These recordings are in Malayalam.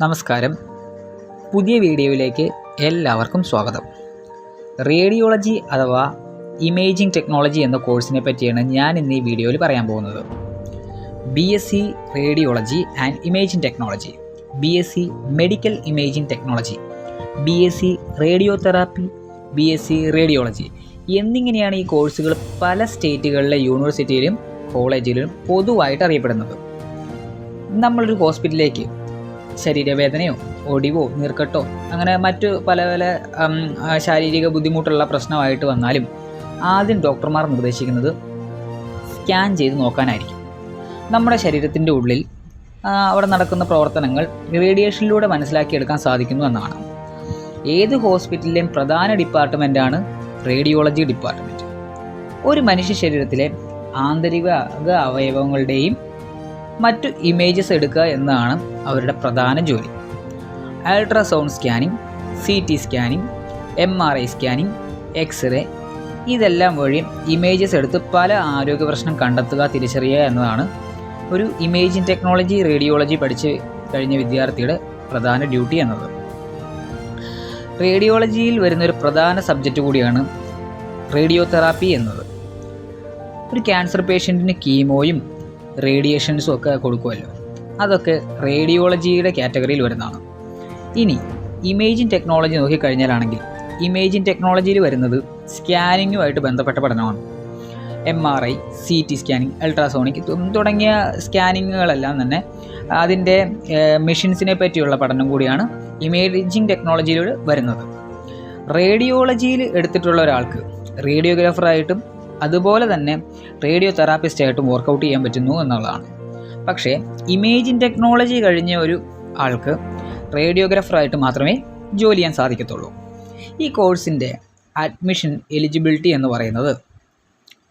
നമസ്കാരം. പുതിയ വീഡിയോയിലേക്ക് എല്ലാവർക്കും സ്വാഗതം. റേഡിയോളജി അഥവാ ഇമേജിംഗ് ടെക്നോളജി എന്ന കോഴ്സിനെ പറ്റിയാണ് ഞാൻ ഇന്ന് ഈ വീഡിയോയിൽ പറയാൻ പോകുന്നത്. BSc radiology and imaging technology, BSc medical imaging technology, BSc radiotherapy, BSc radiology എന്നിങ്ങനെയാണ് ഈ കോഴ്സുകൾ പല സ്റ്റേറ്റുകളിലെ യൂണിവേഴ്സിറ്റിയിലും കോളേജിലും പൊതുവായിട്ട് അറിയപ്പെടുന്നത്. നമ്മളൊരു ഹോസ്പിറ്റലിലേക്ക് ശരീരവേദനയോ ഒടിവോ നീർക്കെട്ടോ അങ്ങനെ മറ്റു പല ശാരീരിക ബുദ്ധിമുട്ടുള്ള പ്രശ്നമായിട്ട് വന്നാലും ആദ്യം ഡോക്ടർമാർ നിർദ്ദേശിക്കുന്നത് സ്കാൻ ചെയ്ത് നോക്കാനായിരിക്കും. നമ്മുടെ ശരീരത്തിൻ്റെ ഉള്ളിൽ അവിടെ നടക്കുന്ന പ്രവർത്തനങ്ങൾ റേഡിയേഷനിലൂടെ മനസ്സിലാക്കിയെടുക്കാൻ സാധിക്കുന്നു എന്നാണ്. ഏത് ഹോസ്പിറ്റലിലെയും പ്രധാന ഡിപ്പാർട്ട്മെൻറ്റാണ് റേഡിയോളജി ഡിപ്പാർട്ട്മെൻറ്റ്. ഒരു മനുഷ്യ ശരീരത്തിലെ ആന്തരിക അവയവങ്ങളുടെയും മറ്റു ഇമേജസ് എടുക്കുക എന്നതാണ് അവരുടെ പ്രധാന ജോലി. Ultrasound scanning, CT scanning, MRI scanning, x-ray ഇതെല്ലാം വഴി ഇമേജസ് എടുത്ത് പല ആരോഗ്യ പ്രശ്നം കണ്ടെത്തുക, തിരിച്ചറിയുക എന്നതാണ് ഒരു ഇമേജിംഗ് ടെക്നോളജി റേഡിയോളജി പഠിച്ച് കഴിഞ്ഞ വിദ്യാർത്ഥിയുടെ പ്രധാന ഡ്യൂട്ടി എന്നത്. റേഡിയോളജിയിൽ വരുന്നൊരു പ്രധാന സബ്ജക്റ്റ് കൂടിയാണ് റേഡിയോതെറാപ്പി എന്നത്. ഒരു ക്യാൻസർ പേഷ്യൻറ്റിന് കീമോയും റേഡിയേഷൻസും ഒക്കെ കൊടുക്കുമല്ലോ, അതൊക്കെ റേഡിയോളജിയുടെ കാറ്റഗറിയിൽ വരുന്നതാണ്. ഇനി ഇമേജിംഗ് ടെക്നോളജി നോക്കിക്കഴിഞ്ഞാലാണെങ്കിൽ ഇമേജിംഗ് ടെക്നോളജിയിൽ വരുന്നത് സ്കാനിങ്ങുമായിട്ട് ബന്ധപ്പെട്ട പഠനമാണ്. MRI, CT സ്കാനിങ്, അൾട്രാസോണിക് തുടങ്ങിയ സ്കാനിങ്ങുകളെല്ലാം തന്നെ അതിൻ്റെ മെഷീൻസിനെ പറ്റിയുള്ള പഠനം കൂടിയാണ് ഇമേജിംഗ് ടെക്നോളജിയിലൂടെ വരുന്നത്. റേഡിയോളജിയിൽ എടുത്തിട്ടുള്ള ഒരാൾക്ക് റേഡിയോഗ്രാഫറായിട്ടും അതുപോലെ തന്നെ റേഡിയോ തെറാപ്പിസ്റ്റായിട്ടും വർക്കൗട്ട് ചെയ്യാൻ പറ്റുന്നു എന്നുള്ളതാണ്. പക്ഷേ ഇമേജിംഗ് ടെക്നോളജി കഴിഞ്ഞ ഒരു ആൾക്ക് റേഡിയോഗ്രാഫറായിട്ട് മാത്രമേ ജോലി ചെയ്യാൻ സാധിക്കത്തുള്ളൂ. ഈ കോഴ്സിൻ്റെ അഡ്മിഷൻ എലിജിബിലിറ്റി എന്ന് പറയുന്നത്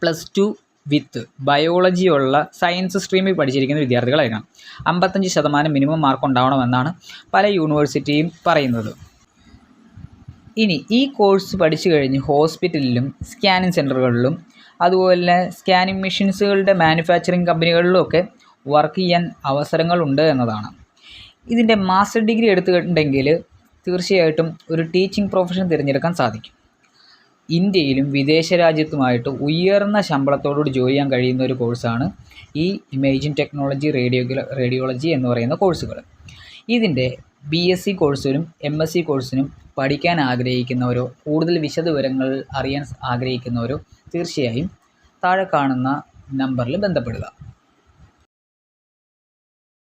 +2 വിത്ത് ബയോളജിയുള്ള സയൻസ് സ്ട്രീമിൽ പഠിച്ചിരിക്കുന്ന വിദ്യാർത്ഥികളായിരിക്കണം. 55% മിനിമം മാർക്ക് ഉണ്ടാവണമെന്നാണ് പല യൂണിവേഴ്സിറ്റിയും പറയുന്നത്. ഇനി ഈ കോഴ്സ് പഠിച്ചു കഴിഞ്ഞ് ഹോസ്പിറ്റലിലും സ്കാനിങ് സെൻറ്ററുകളിലും അതുപോലെ സ്കാനിങ് മെഷീൻസുകളുടെ മാനുഫാക്ചറിങ് കമ്പനികളിലും ഒക്കെ വർക്ക് ചെയ്യാൻ അവസരങ്ങളുണ്ട് എന്നതാണ്. ഇതിൻ്റെ മാസ്റ്റർ ഡിഗ്രി എടുത്തിട്ടുണ്ടെങ്കിൽ തീർച്ചയായിട്ടും ഒരു ടീച്ചിങ് പ്രൊഫഷൻ തിരഞ്ഞെടുക്കാൻ സാധിക്കും. ഇന്ത്യയിലും വിദേശ രാജ്യത്തുമായിട്ട് ഉയർന്ന ശമ്പളത്തോടുകൂടി ജോലി ചെയ്യാൻ കഴിയുന്ന ഒരു കോഴ്സാണ് ഈ ഇമേജിംഗ് ടെക്നോളജി റേഡിയോളജി എന്ന് പറയുന്ന കോഴ്സുകൾ. ഇതിൻ്റെ BSc കോഴ്സിനും MSc കോഴ്സിനും പഠിക്കാൻ ആഗ്രഹിക്കുന്നവരോ കൂടുതൽ വിശദവിവരങ്ങൾ അറിയാൻ ആഗ്രഹിക്കുന്നവരോ തീർച്ചയായും താഴെ കാണുന്ന നമ്പറിൽ ബന്ധപ്പെടുക.